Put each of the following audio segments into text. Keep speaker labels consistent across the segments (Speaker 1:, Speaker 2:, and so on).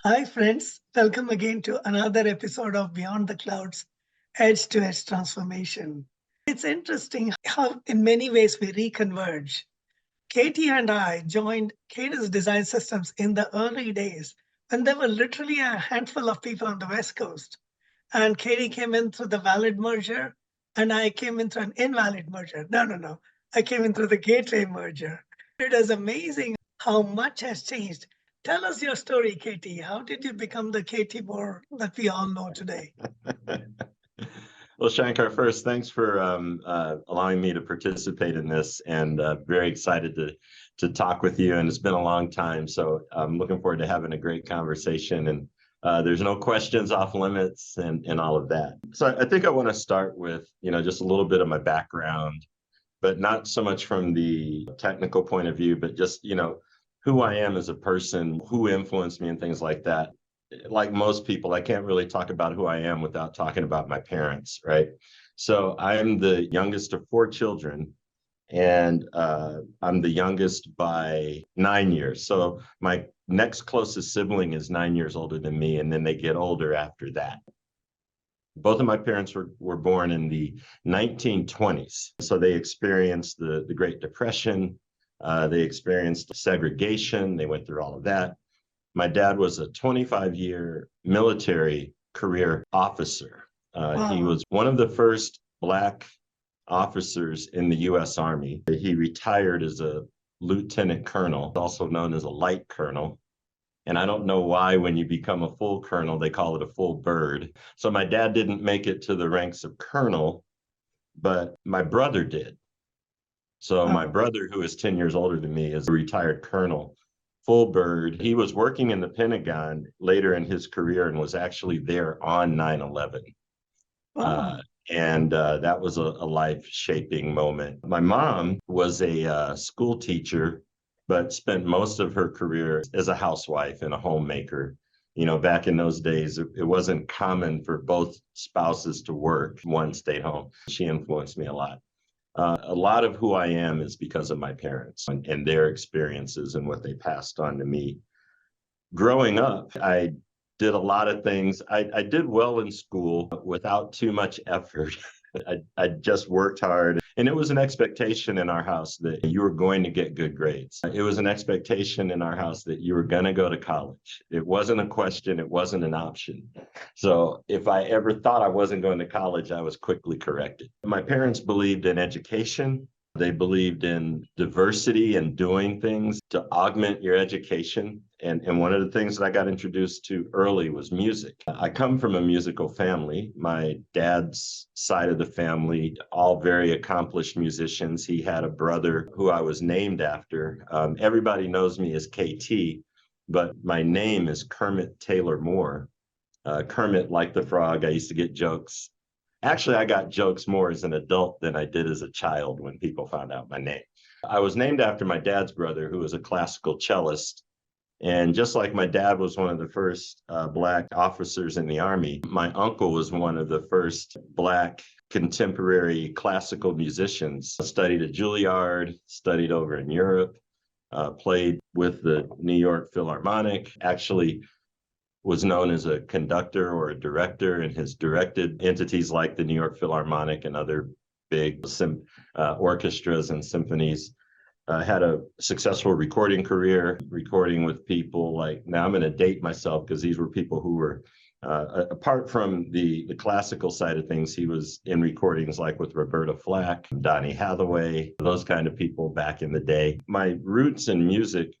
Speaker 1: Hi, friends. Welcome again to another episode of Beyond the Clouds Edge to Edge Transformation. It's interesting how, in many ways, we reconverge. Katie and I joined Cadence Design Systems in the early days when there were literally a handful of people on the West Coast. And Katie came in through the valid merger, and I came in through an invalid merger. No. I came in through the gateway merger. It is amazing how much has changed. Tell us your story, Katie. How did you become the Katie Moore that we all know today?
Speaker 2: Well, Shankar, first, thanks for allowing me to participate in this, and very excited to talk with you. And it's been a long time, so I'm looking forward to having a great conversation. And there's no questions off limits and all of that. So I think I want to start with just a little bit of my background, but not so much from the technical point of view, but just who I am as a person, who influenced me, and things like that. Like most people, I can't really talk about who I am without talking about my parents, right? So I'm the youngest of 4 children, and I'm the youngest by 9 years. So my next closest sibling is 9 years older than me, and then they get older after that. Both of my parents were born in the 1920s. So they experienced the Great Depression. They experienced segregation. They went through all of that. My dad was a 25-year military career officer. He was one of the first Black officers in the U.S. Army. He retired as a lieutenant colonel, also known as a light colonel. And I don't know why when you become a full colonel, they call it a full bird. So my dad didn't make it to the ranks of colonel, but my brother did. So my brother, who is 10 years older than me, is a retired colonel, full bird. He was working in the Pentagon later in his career and was actually there on 9/11. And that was a life-shaping moment. My mom was a school teacher, but spent most of her career as a housewife and a homemaker. Back in those days, it wasn't common for both spouses to work. One stayed home. She influenced me a lot. A lot of who I am is because of my parents and their experiences and what they passed on to me. Growing up, I did a lot of things. I did well in school without too much effort. I just worked hard. And it was an expectation in our house that you were going to get good grades. It was an expectation in our house that you were going to go to college. It wasn't a question. It wasn't an option. So if I ever thought I wasn't going to college, I was quickly corrected. My parents believed in education. They believed in diversity and doing things to augment your education. And one of the things that I got introduced to early was music. I come from a musical family. My dad's side of the family, all very accomplished musicians. He had a brother who I was named after. Everybody knows me as KT, but my name is Kermit Taylor Moore. Kermit like the frog. I used to get jokes. Actually, I got jokes more as an adult than I did as a child when people found out my name. I was named after my dad's brother, who was a classical cellist. And just like my dad was one of the first Black officers in the Army, my uncle was one of the first Black contemporary classical musicians. Studied at Juilliard, studied over in Europe, played with the New York Philharmonic, actually was known as a conductor or a director, and has directed entities like the New York Philharmonic and other big orchestras and symphonies. Had a successful recording career, recording with people like, now I'm going to date myself because these were people who were, apart from the classical side of things, he was in recordings like with Roberta Flack, Donny Hathaway, those kind of people back in the day. My roots in music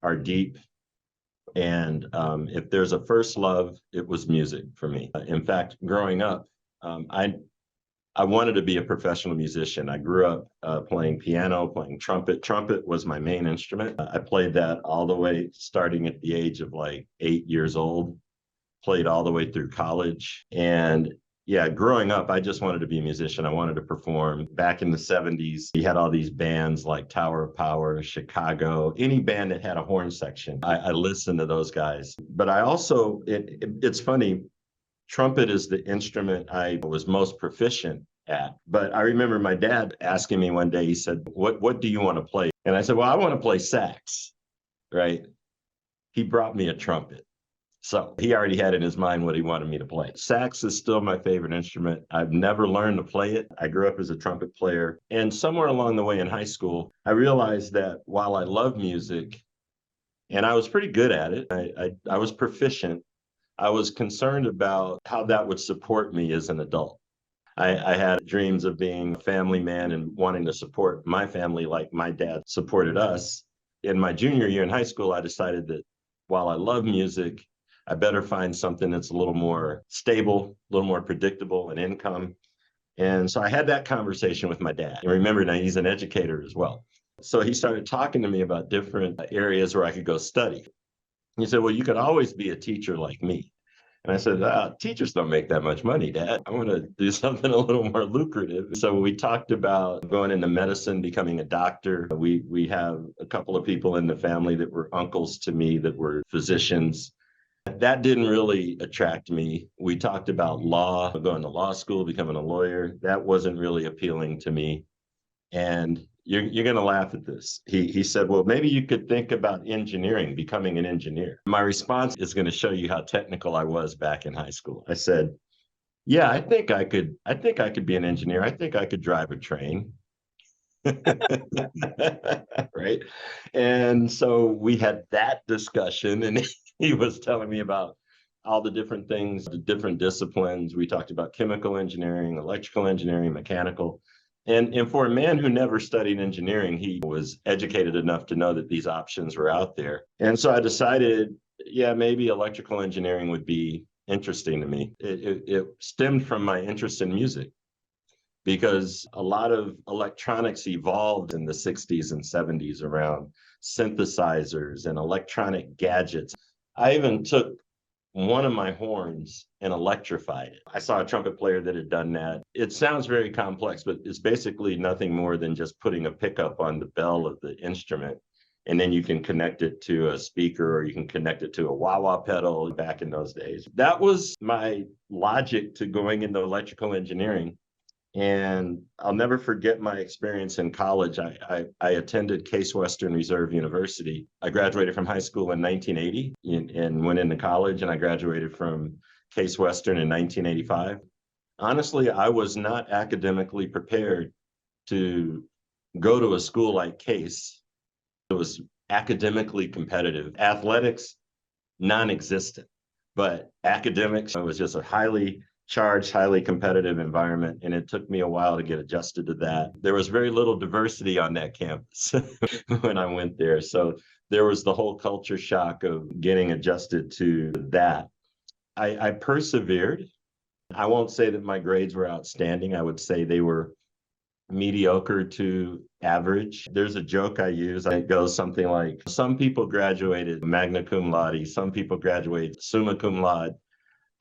Speaker 2: are deep. And if there's a first love, it was music for me. In fact, growing up, I wanted to be a professional musician. I grew up playing piano, playing trumpet. Trumpet was my main instrument. I played that all the way, starting at the age of like 8 years old, played all the way through college. And yeah, growing up, I just wanted to be a musician. I wanted to perform. Back in the 70s, we had all these bands like Tower of Power, Chicago, any band that had a horn section. I listened to those guys. But I also, it's funny, trumpet is the instrument I was most proficient at. But I remember my dad asking me one day, he said, what do you want to play? And I said, well, I want to play sax. right? He brought me a trumpet. So he already had in his mind what he wanted me to play. Sax is still my favorite instrument. I've never learned to play it. I grew up as a trumpet player. And somewhere along the way in high school, I realized that while I love music, and I was pretty good at it, I was proficient, I was concerned about how that would support me as an adult. I had dreams of being a family man and wanting to support my family like my dad supported us. In my junior year in high school, I decided that while I love music, I better find something that's a little more stable, a little more predictable in income. And so I had that conversation with my dad. And remember, now he's an educator as well. So he started talking to me about different areas where I could go study. He said, well, you could always be a teacher like me. And I said, teachers don't make that much money, Dad. I want to do something a little more lucrative. So we talked about going into medicine, becoming a doctor. We have a couple of people in the family that were uncles to me that were physicians. That didn't really attract me. We talked about law, going to law school, becoming a lawyer. That wasn't really appealing to me. And you're going to laugh at this. He said, well, maybe you could think about engineering, becoming an engineer. My response is going to show you how technical I was back in high school. I said, yeah, I think I could be an engineer. I think I could drive a train. Right. And so we had that discussion, and he was telling me about all the different things, the different disciplines. We talked about chemical engineering, electrical engineering, mechanical. And for a man who never studied engineering, he was educated enough to know that these options were out there. And so I decided, yeah, maybe electrical engineering would be interesting to me. It stemmed from my interest in music, because a lot of electronics evolved in the 60s and 70s around synthesizers and electronic gadgets. I even took one of my horns and electrified it. I saw a trumpet player that had done that. It sounds very complex, but it's basically nothing more than just putting a pickup on the bell of the instrument. And then you can connect it to a speaker, or you can connect it to a wah-wah pedal back in those days. That was my logic to going into electrical engineering. And I'll never forget my experience in college. I attended Case Western Reserve University. I graduated from high school in 1980 and went into college, and I graduated from Case Western in 1985. Honestly, I was not academically prepared to go to a school like Case. It was academically competitive. Athletics, non-existent, but academics, it was just a highly charged, highly competitive environment. And it took me a while to get adjusted to that. There was very little diversity on that campus when I went there. So there was the whole culture shock of getting adjusted to that. I persevered. I won't say that my grades were outstanding. I would say they were mediocre to average. There's a joke I use. It goes something like, some people graduated magna cum laude, some people graduated summa cum laude.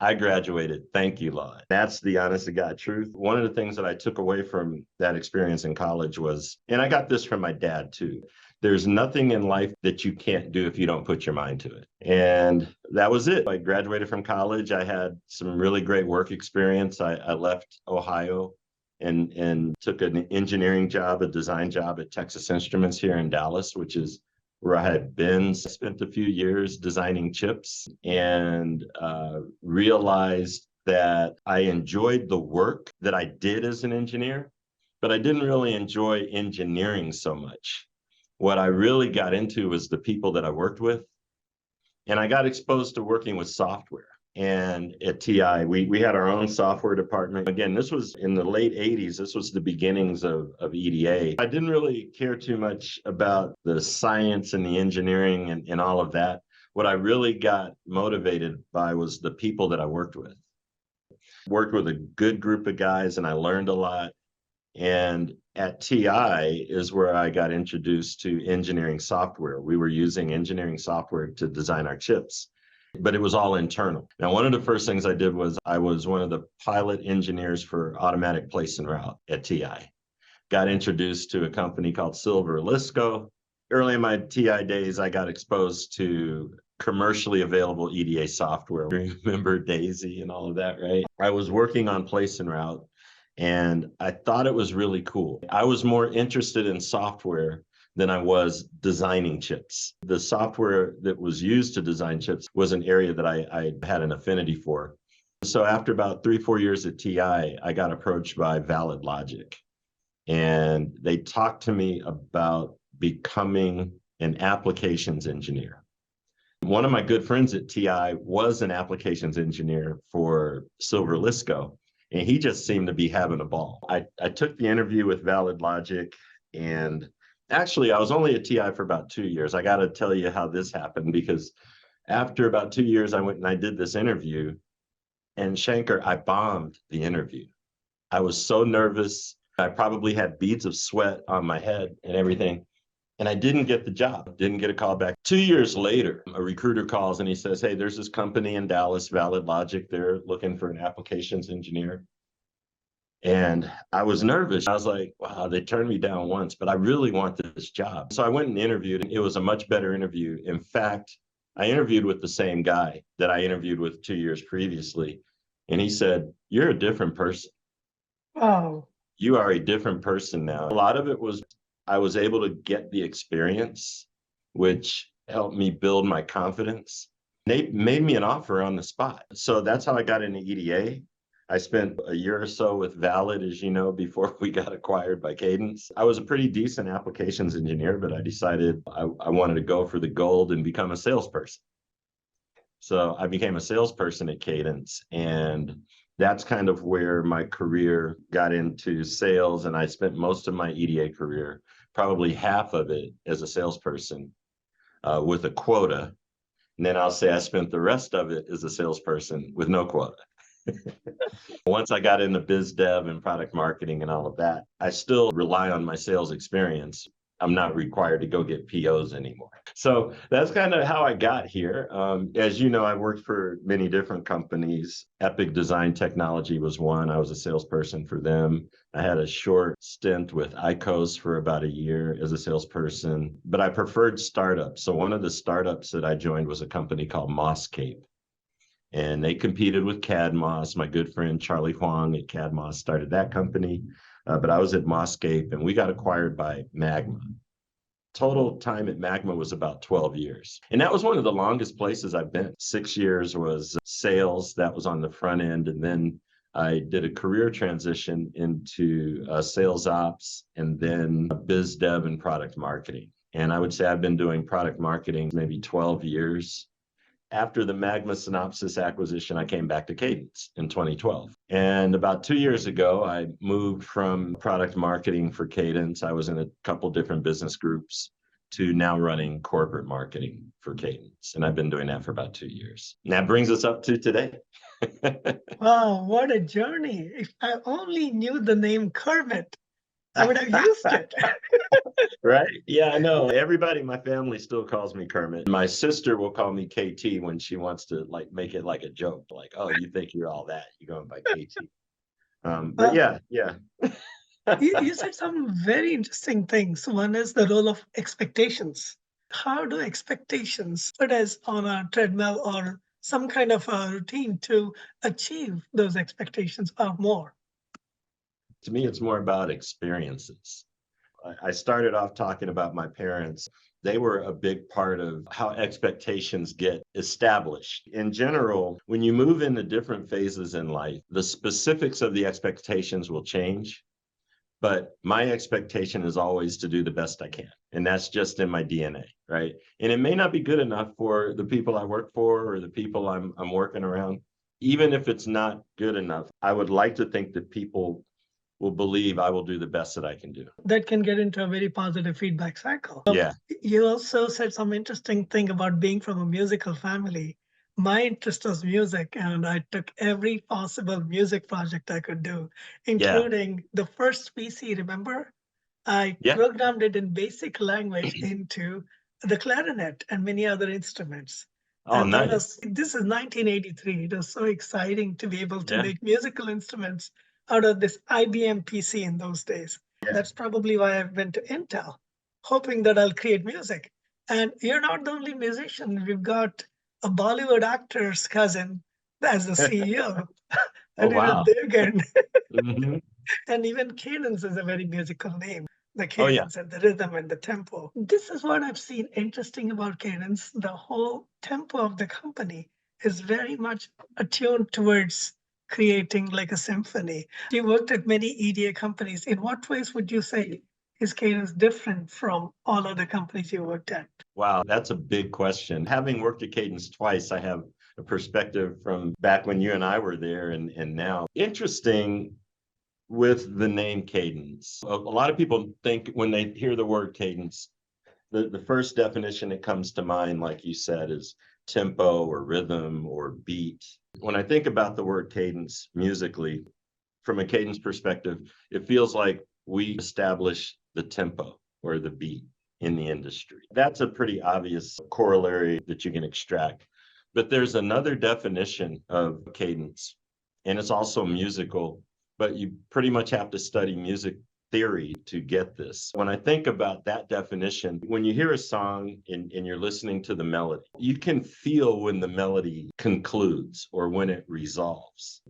Speaker 2: I graduated thank you, laude. That's the honest to God truth. One of the things that I took away from that experience in college was, and I got this from my dad too, there's nothing in life that you can't do if you don't put your mind to it. And that was it. I graduated from college. I had some really great work experience. I left Ohio and took an engineering job, a design job at Texas Instruments here in Dallas, which is where I had been. Spent a few years designing chips, and realized that I enjoyed the work that I did as an engineer, but I didn't really enjoy engineering so much. What I really got into was the people that I worked with, and I got exposed to working with software. And at TI, we had our own software department. Again, this was in the late 80s. This was the beginnings of EDA. I didn't really care too much about the science and the engineering and all of that. What I really got motivated by was the people that I worked with. Worked with a good group of guys, and I learned a lot. And at TI is where I got introduced to engineering software. We were using engineering software to design our chips, but it was all internal. Now, one of the first things I did was I was one of the pilot engineers for automatic place and route at TI. Got introduced to a company called Silver Lisco. Early in my TI days, I got exposed to commercially available EDA software. Remember Daisy and all of that, right? I was working on place and route, and I thought it was really cool. I was more interested in software than I was designing chips. The software that was used to design chips was an area that I had an affinity for. So after about 3-4 years at TI, I got approached by Valid Logic, and they talked to me about becoming an applications engineer. One of my good friends at TI was an applications engineer for Silver Lisco, and he just seemed to be having a ball. I took the interview with Valid Logic, and actually I was only at TI for about 2 years. I got to tell you how this happened, because after about 2 years, I went and I did this interview, and Shankar, I bombed the interview. I was so nervous. I probably had beads of sweat on my head and everything. And I didn't get the job, didn't get a call back. 2 years later, a recruiter calls and he says, hey, there's this company in Dallas, Valid Logic. They're looking for an applications engineer. And I was nervous. I was like, wow, they turned me down once, but I really want this job. So I went and interviewed, and it was a much better interview. In fact, I interviewed with the same guy that I interviewed with 2 years previously. And he said, you're a different person.
Speaker 1: Wow.
Speaker 2: You are a different person now. A lot of it was I was able to get the experience, which helped me build my confidence. They made me an offer on the spot. So that's how I got into EDA. I spent a year or so with Valid, as you know, before we got acquired by Cadence. I was a pretty decent applications engineer, but I decided I wanted to go for the gold and become a salesperson. So I became a salesperson at Cadence, and that's kind of where my career got into sales. And I spent most of my EDA career, probably half of it as a salesperson with a quota. And then I'll say I spent the rest of it as a salesperson with no quota. Once I got into biz dev and product marketing and all of that, I still rely on my sales experience. I'm not required to go get POs anymore. So that's kind of how I got here. As you know, I worked for many different companies. Epic Design Technology was one. I was a salesperson for them. I had a short stint with ICOS for about a year as a salesperson, but I preferred startups. So one of the startups that I joined was a company called Mosscape. And they competed with CADMOS. My good friend Charlie Huang at CADMOS started that company, but I was at Mosscape, and we got acquired by Magma. Total time at Magma was about 12 years. And that was one of the longest places I've been. 6 years was sales, that was on the front end. And then I did a career transition into sales ops, and then biz dev and product marketing. And I would say I've been doing product marketing maybe 12 years. After the Magma Synopsys acquisition, I came back to Cadence in 2012. And about 2 years ago, I moved from product marketing for Cadence. I was in a couple different business groups to now running corporate marketing for Cadence. And I've been doing that for about 2 years. And that brings us up to today.
Speaker 1: Wow, what a journey. If I only knew the name Kermit, I would have used it.
Speaker 2: Right? Yeah, I know. Everybody in my family still calls me Kermit. My sister will call me KT when she wants to make it like a joke. Like, oh, you think you're all that. You're going by KT. But yeah.
Speaker 1: You said some very interesting things. One is the role of expectations. How do expectations put us on a treadmill or some kind of a routine to achieve those expectations or more?
Speaker 2: To me, it's more about experiences. I started off talking about my parents. They were a big part of how expectations get established. In general, when you move into different phases in life, the specifics of the expectations will change. But my expectation is always to do the best I can. And that's just in my DNA, right? And it may not be good enough for the people I work for or the people I'm working around. Even if it's not good enough, I would like to think that people will believe I will do the best that I can do.
Speaker 1: That can get into a very positive feedback cycle.
Speaker 2: Yeah.
Speaker 1: You also said some interesting thing about being from a musical family. My interest was music, and I took every possible music project I could do, including the first PC, remember? I
Speaker 2: Yeah.
Speaker 1: programmed it in basic language into the clarinet and many other instruments.
Speaker 2: Oh,
Speaker 1: And
Speaker 2: nice.
Speaker 1: this is 1983. It was so exciting to be able to
Speaker 2: Yeah.
Speaker 1: make musical instruments out of this IBM PC in those days.
Speaker 2: Yeah.
Speaker 1: That's probably why I went to Intel, hoping that I'll create music. And you're not the only musician. We've got a Bollywood actor's cousin as the CEO,
Speaker 2: Oh, wow.
Speaker 1: Devgan.
Speaker 2: Mhm.
Speaker 1: And even Cadence is a very musical name. the
Speaker 2: Oh, yeah.
Speaker 1: cadence and the rhythm and the tempo. This is what I've seen interesting about Cadence. The whole tempo of the company is very much attuned towards creating like a symphony. You worked at many EDA companies. In what ways would you say is Cadence different from all other companies you worked at?
Speaker 2: Wow, that's a big question. Having worked at Cadence twice, I have a perspective from back when you and I were there and now. Interesting with the name Cadence. A lot of people think when they hear the word cadence, the first definition that comes to mind, like you said, is tempo or rhythm or beat. When I think about the word cadence musically, from a cadence perspective, it feels like we establish the tempo or the beat in the industry. That's a pretty obvious corollary that you can extract. But there's another definition of cadence, and it's also musical, but you pretty much have to study music theory to get this. When I think about that definition, when you hear a song and you're listening to the melody, you can feel when the melody concludes or when it resolves.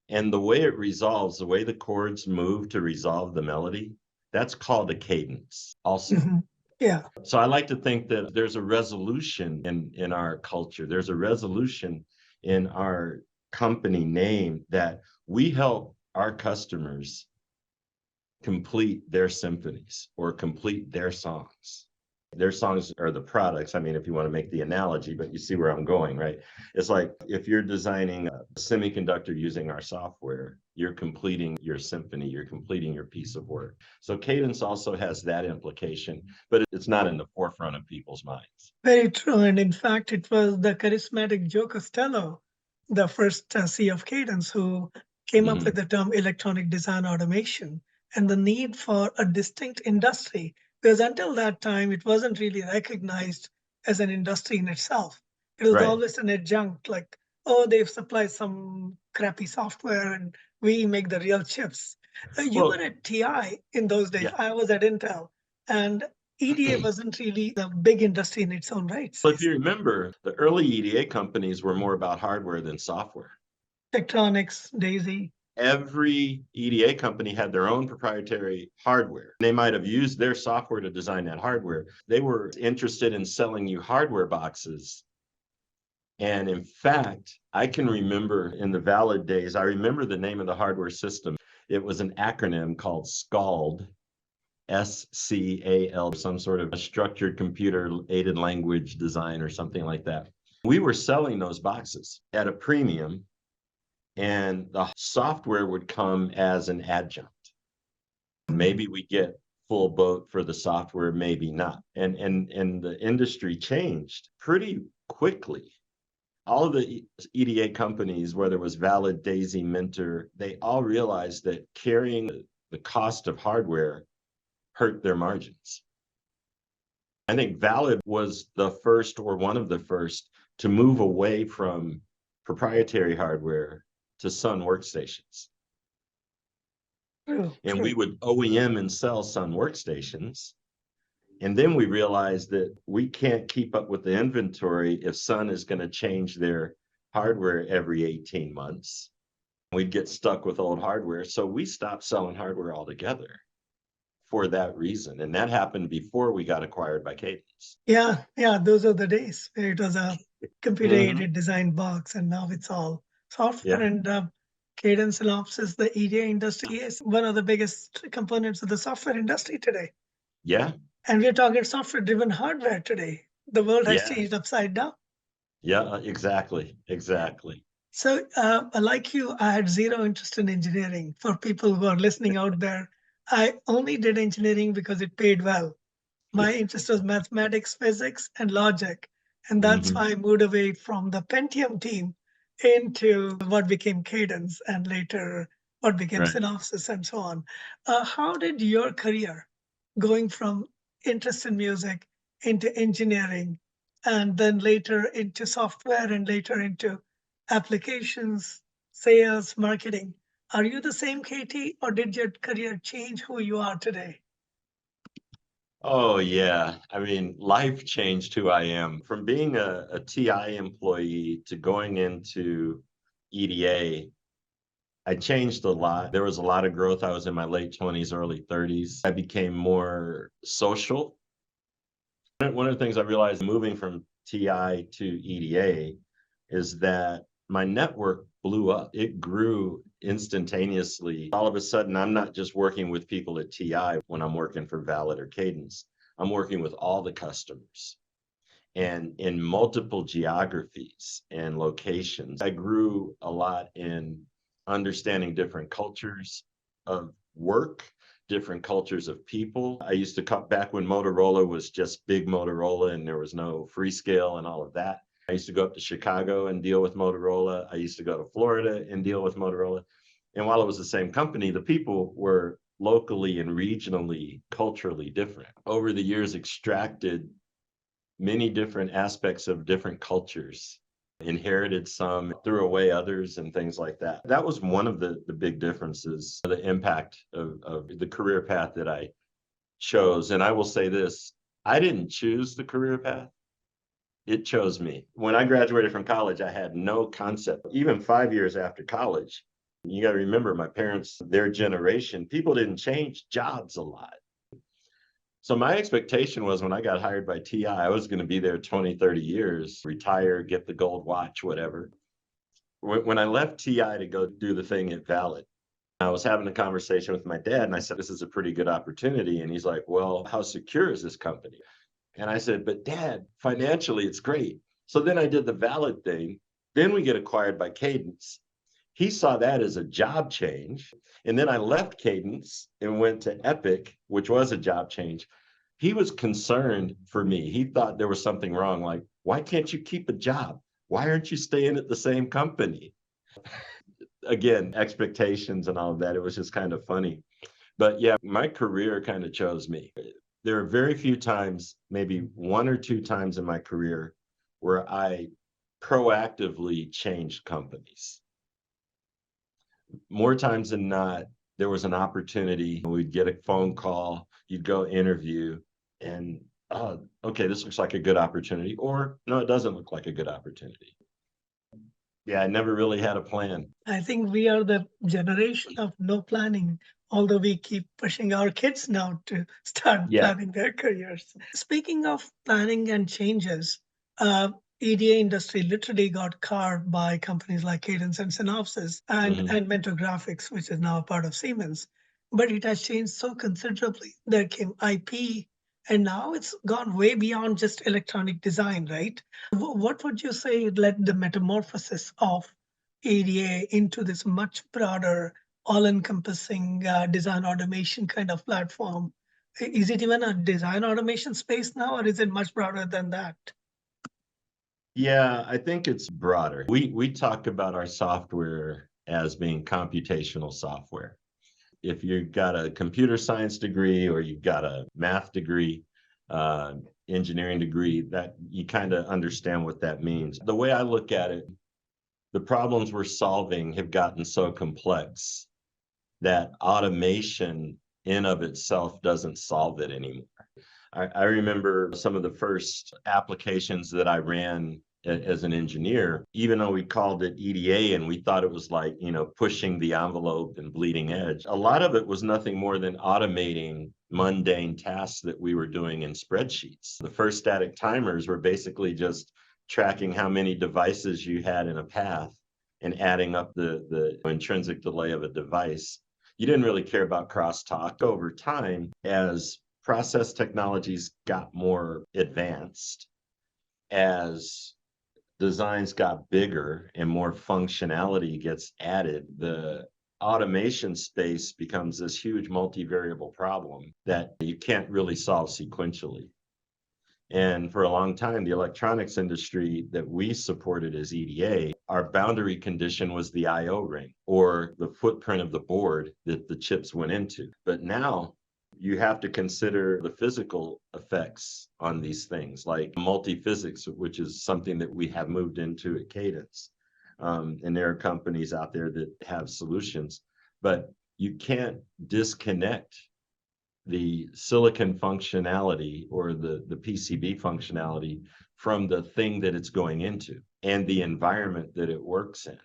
Speaker 2: And the way it resolves, the way the chords move to resolve the melody, that's called a cadence also.
Speaker 1: Mhm. Yeah.
Speaker 2: So I like to think that there's a resolution in our culture. There's a resolution in our company name that we help our customers complete their symphonies or complete their songs. Their songs are the products. I mean, if you want to make the analogy, but you see where I'm going, right? It's like if you're designing a semiconductor using our software, you're completing your symphony, you're completing your piece of work. So Cadence also has that implication, but it's not in the forefront of people's minds.
Speaker 1: Very true. And in fact, it was the charismatic Joe Costello, the first CEO of Cadence, who came up with
Speaker 2: Mhm.
Speaker 1: the term electronic design automation and the need for a distinct industry. Because until that time, it wasn't really recognized as an industry in itself. It was
Speaker 2: Right.
Speaker 1: always an adjunct, like, oh, they've supplied some crappy software and we make the real chips. You were
Speaker 2: Well,
Speaker 1: at TI in those days.
Speaker 2: yeah.
Speaker 1: I was at Intel. And EDA wasn't really a big industry in its own right.
Speaker 2: Well, if you remember, the early EDA companies were more about hardware than software.
Speaker 1: Tektronix, Daisy.
Speaker 2: Every EDA company had their own proprietary hardware. They might have used their software to design that hardware. They were interested in selling you hardware boxes. And in fact, I can remember in the Valid days, I remember the name of the hardware system. It was an acronym called SCALD, SCAL, some sort of a structured computer aided language design or something like that. We were selling those boxes at a premium, and the software would come as an adjunct. Maybe we get full boat for the software, maybe not. And the industry changed pretty quickly. All of the EDA companies, whether it was Valid, Daisy, Mentor, they all realized that carrying the cost of hardware hurt their margins. I think Valid was the first or one of the first to move away from proprietary hardware to Sun workstations.
Speaker 1: True,
Speaker 2: And we
Speaker 1: true.
Speaker 2: would OEM and sell Sun workstations. And then we realized that we can't keep up with the inventory if Sun is going to change their hardware every 18 months. We'd get stuck with old hardware. So we stopped selling hardware altogether for that reason. And that happened before we got acquired by Cadence.
Speaker 1: Yeah, yeah, those are the days where it was a computer
Speaker 2: Mhm.
Speaker 1: aided design box, and now it's all software.
Speaker 2: Yeah.
Speaker 1: And Cadence synopsis, the EDA industry is one of the biggest components of the software industry today.
Speaker 2: Yeah.
Speaker 1: And we're talking software driven hardware today. The world has
Speaker 2: Yeah.
Speaker 1: changed upside down.
Speaker 2: Yeah. Exactly. Exactly.
Speaker 1: So, like you, I had zero interest in engineering. For people who are listening out there, I only did engineering because it paid well. My interest was mathematics, physics, and logic. And that's
Speaker 2: Mhm.
Speaker 1: why I moved away from the Pentium team into what became Cadence and later what became
Speaker 2: Right.
Speaker 1: Synopsys and so on. How did your career, going from interest in music into engineering and then later into software and later into applications, sales, marketing, are you the same Katie or did your career change who you are today?
Speaker 2: Oh, yeah. I mean, life changed who I am from being a TI employee to going into EDA. I changed a lot. There was a lot of growth. I was in my late 20s, early 30s. I became more social. One of the things I realized moving from TI to EDA is that my network blew up. It grew instantaneously. All of a sudden, I'm not just working with people at TI when I'm working for Valid or Cadence. I'm working with all the customers and in multiple geographies and locations. I grew a lot in understanding different cultures of work, different cultures of people. I used to cut back when Motorola was just big Motorola and there was no Freescale and all of that. I used to go up to Chicago and deal with Motorola. I used to go to Florida and deal with Motorola. And while it was the same company, the people were locally and regionally, culturally different. Over the years, extracted many different aspects of different cultures, inherited some, threw away others, and things like that. That was one of the big differences, the impact of the career path that I chose. And I will say this, I didn't choose the career path. It chose me. When I graduated from college, I had no concept. Even 5 years after college, you got to remember my parents, their generation, people didn't change jobs a lot. So my expectation was when I got hired by TI, I was going to be there 20, 30 years, retire, get the gold watch, whatever. When I left TI to go do the thing at Valid, I was having a conversation with my dad and I said, this is a pretty good opportunity. And he's like, well, how secure is this company? And I said, but Dad, financially, it's great. So then I did the Valid thing. Then we get acquired by Cadence. He saw that as a job change. And then I left Cadence and went to Epic, which was a job change. He was concerned for me. He thought there was something wrong. Like, why can't you keep a job? Why aren't you staying at the same company? Again, expectations and all of that. It was just kind of funny. But yeah, my career kind of chose me. There are very few times, maybe one or two times in my career, where I proactively changed companies. More times than not, there was an opportunity. We'd get a phone call, you'd go interview, and oh, okay, this looks like a good opportunity, or no, it doesn't look like a good opportunity. Yeah, I never really had a plan.
Speaker 1: I think we are the generation of no planning, although we keep pushing our kids now to start
Speaker 2: Yeah.
Speaker 1: planning their careers. Speaking of planning and changes, EDA industry literally got carved by companies like Cadence and Synopsys and Mentor Graphics, which is now a part of Siemens. But it has changed so considerably. There came IP, and now it's gone way beyond just electronic design, right? What would you say led the metamorphosis of EDA into this much broader, all-encompassing design automation kind of platform? Is it even a design automation space now, or is it much broader than that?
Speaker 2: Yeah, I think it's broader. We talk about our software as being computational software. If you've got a computer science degree or you've got a math degree, engineering degree, that you kind of understand what that means. The way I look at it, the problems we're solving have gotten so complex that automation in of itself doesn't solve it anymore. I remember some of the first applications that I ran as an engineer, even though we called it EDA and we thought it was like, pushing the envelope and bleeding edge. A lot of it was nothing more than automating mundane tasks that we were doing in spreadsheets. The first static timers were basically just tracking how many devices you had in a path and adding up the intrinsic delay of a device. You didn't really care about crosstalk. Over time, as process technologies got more advanced, as designs got bigger and more functionality gets added, the automation space becomes this huge multivariable problem that you can't really solve sequentially. And for a long time, the electronics industry that we supported as EDA, our boundary condition was the I/O ring or the footprint of the board that the chips went into. But now you have to consider the physical effects on these things, like multi-physics, which is something that we have moved into at Cadence. And there are companies out there that have solutions, but you can't disconnect the silicon functionality or the PCB functionality from the thing that it's going into and the environment that it works in.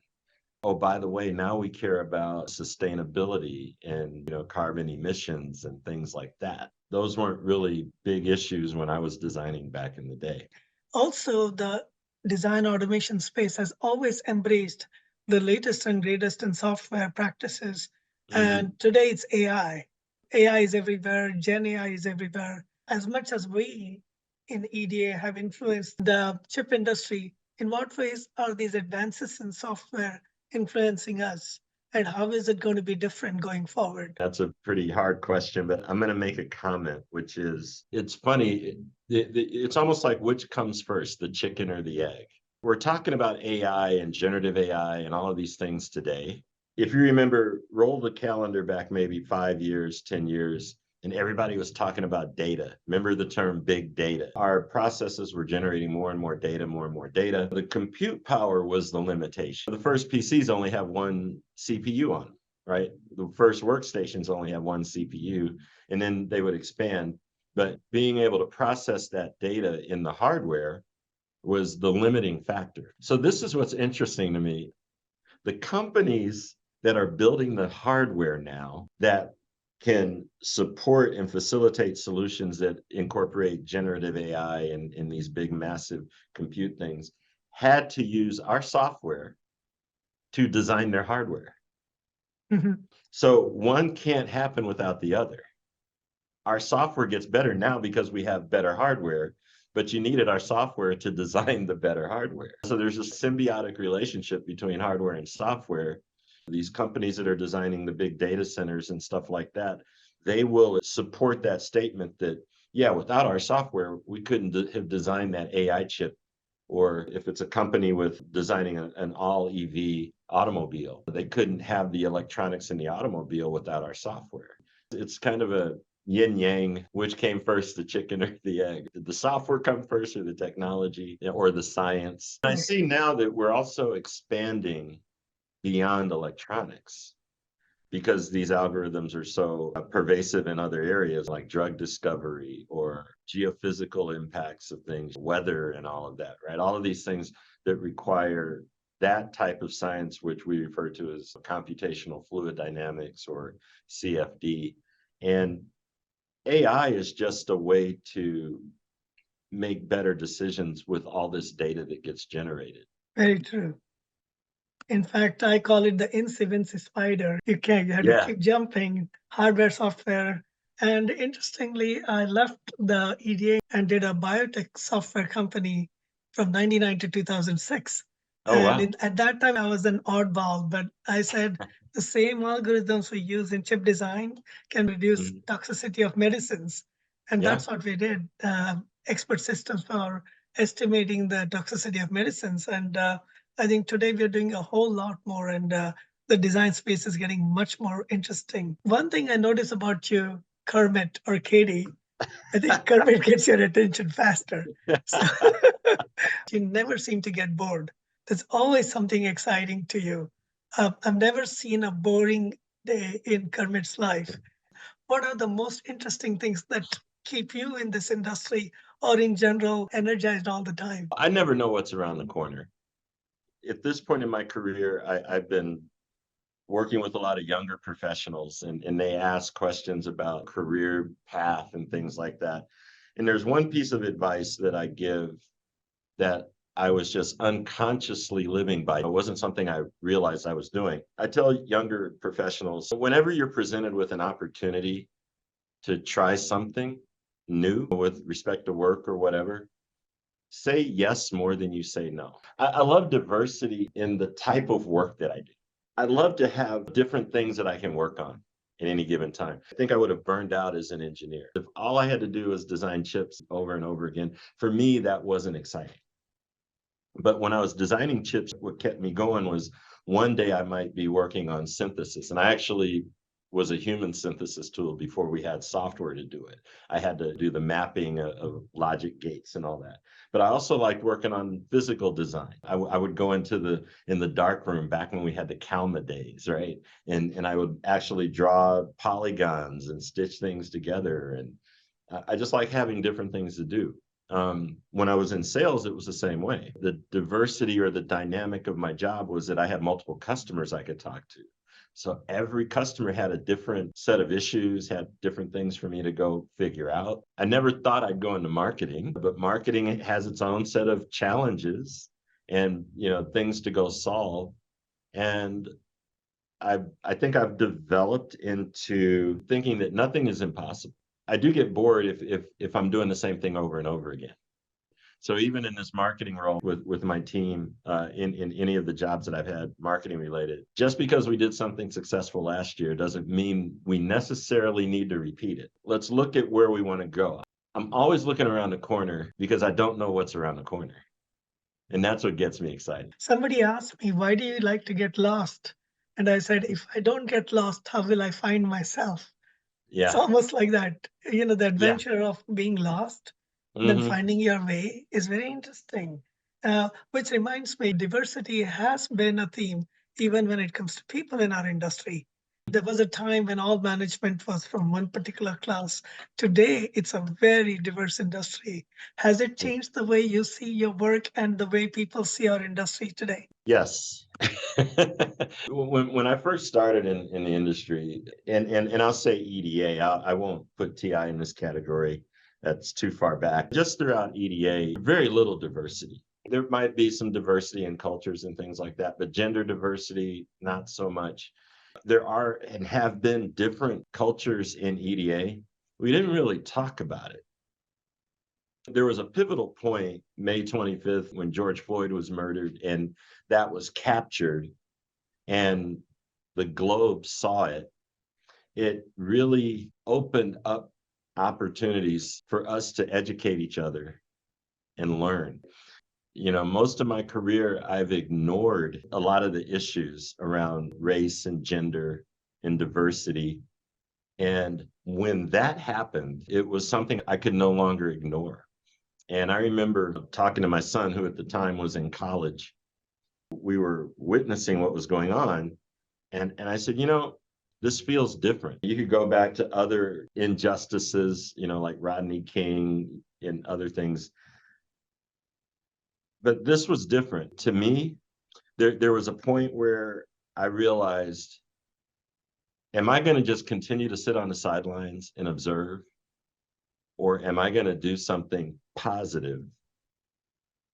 Speaker 2: Oh, by the way, now we care about sustainability and, carbon emissions and things like that. Those weren't really big issues when I was designing back in the day.
Speaker 1: Also, the design automation space has always embraced the latest and greatest in software practices.
Speaker 2: Mhm.
Speaker 1: And today it's AI. AI is everywhere, Gen AI is everywhere. As much as we in EDA have influenced the chip industry, in what ways are these advances in software influencing us? And how is it going to be different going forward?
Speaker 2: That's a pretty hard question, but I'm going to make a comment, which is it's funny. It's almost like which comes first, the chicken or the egg? We're talking about AI and generative AI and all of these things today. If you remember, roll the calendar back maybe 5 years, 10 years, and everybody was talking about data. Remember the term big data? Our processes were generating more and more data, more and more data. The compute power was the limitation. The first PCs only have one CPU on them, right? The first workstations only have one CPU, and then they would expand. But being able to process that data in the hardware was the limiting factor. So this is what's interesting to me. The companies that are building the hardware now that can support and facilitate solutions that incorporate generative AI and these big, massive compute things had to use our software to design their hardware.
Speaker 1: Mhm.
Speaker 2: So one can't happen without the other. Our software gets better now because we have better hardware, but you needed our software to design the better hardware. So there's a symbiotic relationship between hardware and software. These companies that are designing the big data centers and stuff like that, they will support that statement that, yeah, without our software, we couldn't have designed that AI chip. Or if it's a company with designing an all EV automobile, they couldn't have the electronics in the automobile without our software. It's kind of a yin yang, which came first, the chicken or the egg? Did the software come first or the technology or the science? I
Speaker 1: Right.
Speaker 2: see now that we're also expanding beyond electronics because these algorithms are so pervasive in other areas like drug discovery or geophysical impacts of things, weather and all of that, right? All of these things that require that type of science, which we refer to as computational fluid dynamics or CFD. And AI is just a way to make better decisions with all this data that gets generated.
Speaker 1: Very true. In fact, I call it the incy spider. You have to
Speaker 2: Yeah.
Speaker 1: keep jumping, hardware, software. And interestingly, I left the EDA and did a biotech software company from 99 to 2006.
Speaker 2: Oh, wow.
Speaker 1: At that time, I was an oddball, but I said the same algorithms we use in chip design can reduce
Speaker 2: Mhm.
Speaker 1: toxicity of medicines. And
Speaker 2: Yeah.
Speaker 1: that's what we did. Expert systems for estimating the toxicity of medicines. And I think today we're doing a whole lot more, and the design space is getting much more interesting. One thing I notice about you, Kermit or Katie, I think Kermit gets your attention faster. So you never seem to get bored. There's always something exciting to you. I've never seen a boring day in Kermit's life. What are the most interesting things that keep you in this industry or in general energized all the time?
Speaker 2: I never know what's around the corner. At this point in my career, I've been working with a lot of younger professionals and they ask questions about career path and things like that. And there's one piece of advice that I give that I was just unconsciously living by. It wasn't something I realized I was doing. I tell younger professionals, whenever you're presented with an opportunity to try something new with respect to work or whatever, say yes more than you say no. I love diversity in the type of work that I do. I love to have different things that I can work on at any given time. I think I would have burned out as an engineer. If all I had to do was design chips over and over again, for me, that wasn't exciting. But when I was designing chips, what kept me going was one day I might be working on synthesis. And I actually was a human synthesis tool before we had software to do it. I had to do the mapping of logic gates and all that. But I also liked working on physical design. I would go in the dark room back when we had the Calma days, right? And I would actually draw polygons and stitch things together. And I just like having different things to do. When I was in sales, it was the same way. The diversity or the dynamic of my job was that I had multiple customers I could talk to. So every customer had a different set of issues, had different things for me to go figure out. I never thought I'd go into marketing, but marketing has its own set of challenges and, things to go solve. And I think I've developed into thinking that nothing is impossible. I do get bored if I'm doing the same thing over and over again. So even in this marketing role with my team, in any of the jobs that I've had marketing related, just because we did something successful last year doesn't mean we necessarily need to repeat it. Let's look at where we want to go. I'm always looking around the corner because I don't know what's around the corner. And that's what gets me excited.
Speaker 1: Somebody asked me, why do you like to get lost? And I said, if I don't get lost, how will I find myself? It's
Speaker 2: Yeah.
Speaker 1: almost like that. The
Speaker 2: Yeah.
Speaker 1: adventure of being lost, then
Speaker 2: Hmm.
Speaker 1: finding your way is very interesting. Which reminds me, diversity has been a theme even when it comes to people in our industry. There was a time when all management was from one particular class. Today, it's a very diverse industry. Has it changed the way you see your work and the way people see our industry today?
Speaker 2: Yes. When I first started in the industry, and I'll say EDA, I won't put TI in this category. That's too far back. Just throughout EDA, very little diversity. There might be some diversity in cultures and things like that, but gender diversity, not so much. There are and have been different cultures in EDA. We didn't really talk about it. There was a pivotal point, May 25th, when George Floyd was murdered, and that was captured, and the globe saw it. It really opened up opportunities for us to educate each other and learn. Most of my career, I've ignored a lot of the issues around race and gender and diversity. And when that happened, it was something I could no longer ignore. And I remember talking to my son, who at the time was in college. We were witnessing what was going on. And I said, this feels different. You could go back to other injustices, like Rodney King and other things. But this was different. To me, there was a point where I realized, am I going to just continue to sit on the sidelines and observe? Or am I going to do something positive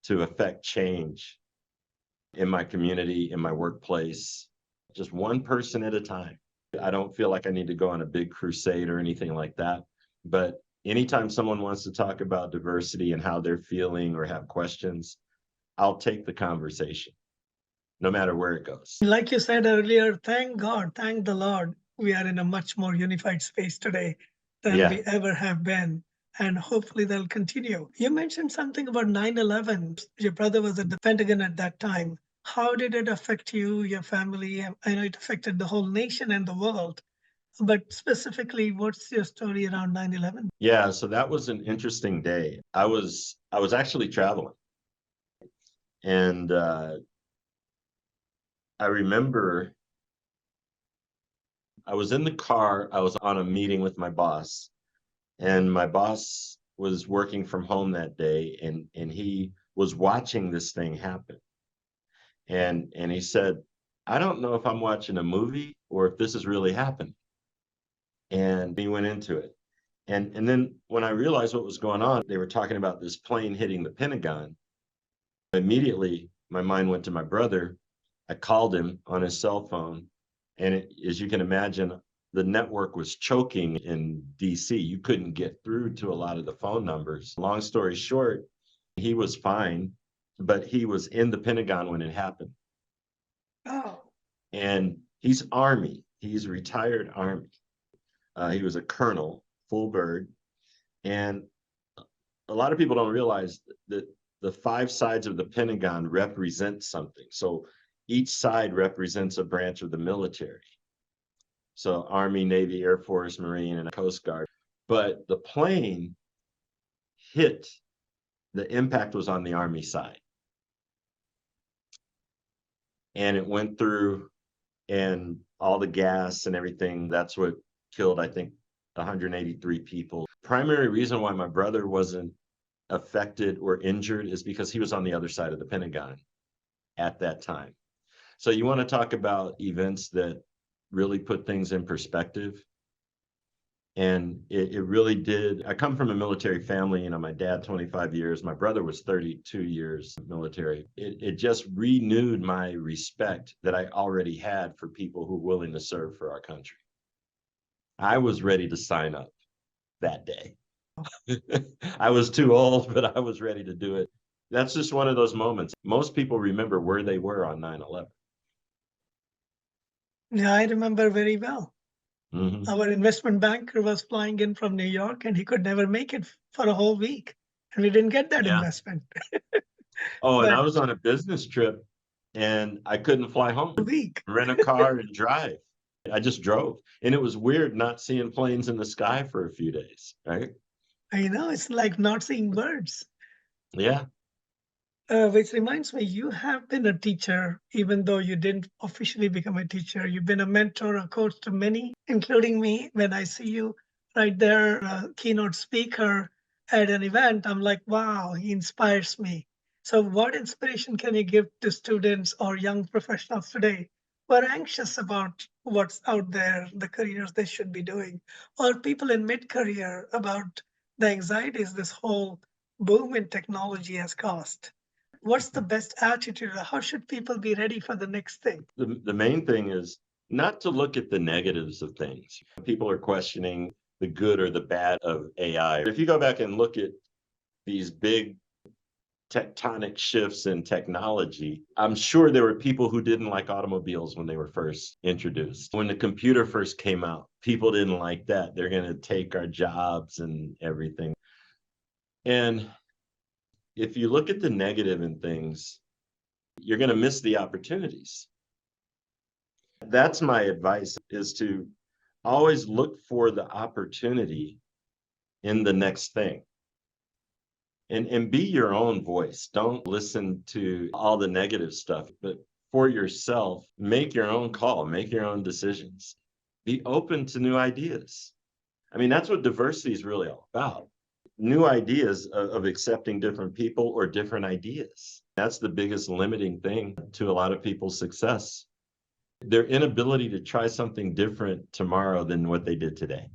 Speaker 2: to affect change in my community, in my workplace, just one person at a time? I don't feel like I need to go on a big crusade or anything like that. But anytime someone wants to talk about diversity and how they're feeling or have questions, I'll take the conversation, no matter where it goes.
Speaker 1: Like you said earlier, thank God, thank the Lord, we are in a much more unified space today than
Speaker 2: Yeah.
Speaker 1: we ever have been. And hopefully that'll continue. You mentioned something about 9/11. Your brother was at the Pentagon at that time. How did it affect you, your family? I know it affected the whole nation and the world, but specifically, what's your story around 9/11?
Speaker 2: Yeah. So that was an interesting day. I was actually traveling, and I remember I was in the car. I was on a meeting with my boss, and my boss was working from home that day, and he was watching this thing happen. And he said, I don't know if I'm watching a movie or if this is really happening. And he went into it. And then when I realized what was going on, they were talking about this plane hitting the Pentagon. Immediately, my mind went to my brother. I called him on his cell phone. And as you can imagine, the network was choking in DC. You couldn't get through to a lot of the phone numbers. Long story short, he was fine, but he was in the Pentagon when it happened.
Speaker 1: Oh,
Speaker 2: And he's Army. He's retired Army. He was a colonel, full bird. And a lot of people don't realize that the five sides of the Pentagon represent something. So each side represents a branch of the military. So Army, Navy, Air Force, Marine, and Coast Guard. But the plane hit, the impact was on the Army side. And it went through, and all the gas and everything, that's what killed, I think, 183 people. Primary reason why my brother wasn't affected or injured is because he was on the other side of the Pentagon at that time. So you want to talk about events that really put things in perspective. And it really did. I come from a military family, my dad, 25 years, my brother was 32 years military. It just renewed my respect that I already had for people who were willing to serve for our country. I was ready to sign up that day. I was too old, but I was ready to do it. That's just one of those moments. Most people remember where they were on 9/11.
Speaker 1: Yeah, I remember very well.
Speaker 2: Mhm.
Speaker 1: Our investment banker was flying in from New York and he could never make it for a whole week. And we didn't get that
Speaker 2: Yeah.
Speaker 1: investment.
Speaker 2: Oh, and I
Speaker 1: But
Speaker 2: was on a business trip and I couldn't fly
Speaker 1: a
Speaker 2: home,
Speaker 1: week,
Speaker 2: rent a car and drive. I just drove. And it was weird not seeing planes in the sky for a few days, right?
Speaker 1: it's like not seeing birds.
Speaker 2: Yeah.
Speaker 1: Which reminds me, you have been a teacher, even though you didn't officially become a teacher. You've been a mentor, a coach to many, including me. When I see you right there, a keynote speaker at an event, I'm like, wow, he inspires me. So, what inspiration can you give to students or young professionals today who are anxious about what's out there, the careers they should be doing, or people in mid career about the anxieties this whole boom in technology has caused? What's the best attitude? How should people be ready for the next thing?
Speaker 2: The main thing is not to look at the negatives of things. People are questioning the good or the bad of AI. If you go back and look at these big tectonic shifts in technology, I'm sure there were people who didn't like automobiles when they were first introduced. When the computer first came out, people didn't like that. They're going to take our jobs and everything. And if you look at the negative in things, you're going to miss the opportunities. That's my advice, is to always look for the opportunity in the next thing. And be your own voice. Don't listen to all the negative stuff, but for yourself, make your own call, make your own decisions. Be open to new ideas. I mean, that's what diversity is really all about. New ideas of accepting different people or different ideas. That's the biggest limiting thing to a lot of people's success. Their inability to try something different tomorrow than what they did today.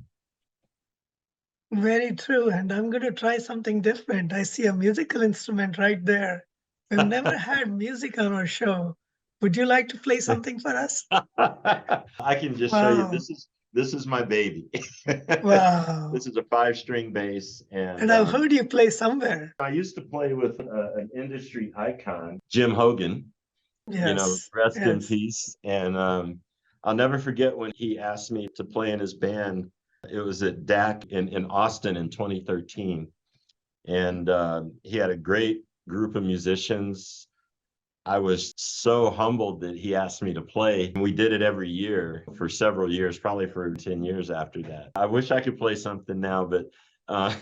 Speaker 1: Very true. And I'm going to try something different. I see a musical instrument right there. We've never had music on our show. Would you like to play something for us?
Speaker 2: I can just show you.
Speaker 1: Wow.
Speaker 2: This is my baby.
Speaker 1: Wow.
Speaker 2: This is a 5-string bass, and
Speaker 1: And I've heard you play somewhere.
Speaker 2: I used to play with an industry icon, Jim Hogan.
Speaker 1: Yes.
Speaker 2: Rest in
Speaker 1: Yes.
Speaker 2: peace. And I'll never forget when he asked me to play in his band. It was at DAC in Austin in 2013, and he had a great group of musicians. I was so humbled that he asked me to play. We did it every year for several years, probably for 10 years after that. I wish I could play something now, but uh,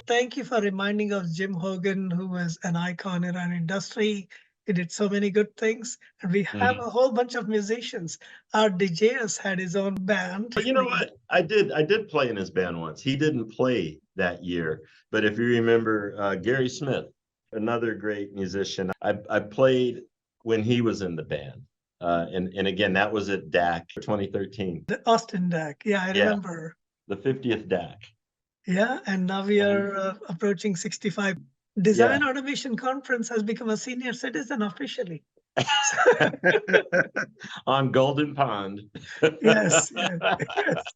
Speaker 1: Thank you for reminding us Jim Hogan, who was an icon in our industry. He did so many good things. And we have
Speaker 2: Mhm.
Speaker 1: a whole bunch of musicians. Our DJs had his own band.
Speaker 2: But you know what? I did play in his band once. He didn't play that year, but if you remember Gary Smith, another great musician, I played when he was in the band. And again, that was at DAC 2013.
Speaker 1: The Austin deck. Yeah, I
Speaker 2: Yeah,
Speaker 1: remember.
Speaker 2: the 50th DAC.
Speaker 1: Yeah, and now we
Speaker 2: Mhm.
Speaker 1: are approaching 65.
Speaker 2: Yeah.
Speaker 1: Design Automation Conference has become a senior citizen officially.
Speaker 2: On Golden Pond.
Speaker 1: Yes, yes, yes.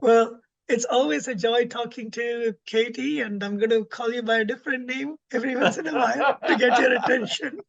Speaker 1: Well, it's always a joy talking to Katie, and I'm going to call you by a different name every once in a while to get your attention.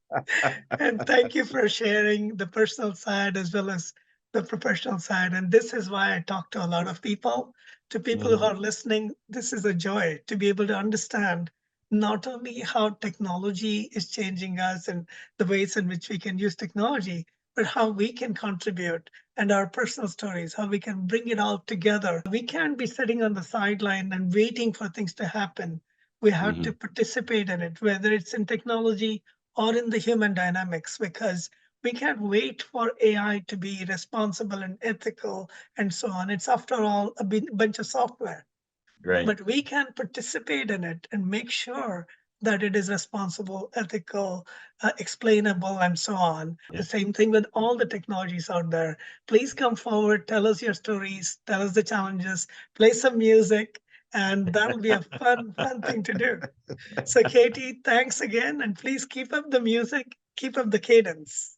Speaker 1: And thank you for sharing the personal side as well as the professional side. And this is why I talk to a lot of people. To people who
Speaker 2: Mhm.
Speaker 1: are listening, this is a joy to be able to understand not only how technology is changing us and the ways in which we can use technology, but how we can contribute and our personal stories, how we can bring it all together. We can't be sitting on the sideline and waiting for things to happen. We have to
Speaker 2: Mhm.
Speaker 1: participate in it, whether it's in technology or in the human dynamics, because we can't wait for AI to be responsible and ethical and so on. It's, after all, bunch of software.
Speaker 2: Right.
Speaker 1: but we can participate in it and make sure that it is responsible, ethical, explainable, and so on.
Speaker 2: Yeah.
Speaker 1: The same thing with all the technologies out there. Please come forward, tell us your stories, tell us the challenges, play some music, and that'll be a fun thing to do. So, Katie, thanks again, and please keep up the music, keep up the cadence.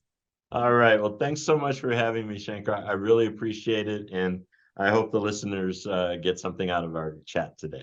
Speaker 2: All right. Well, thanks so much for having me, Shankar. I really appreciate it. And I hope the listeners get something out of our chat today.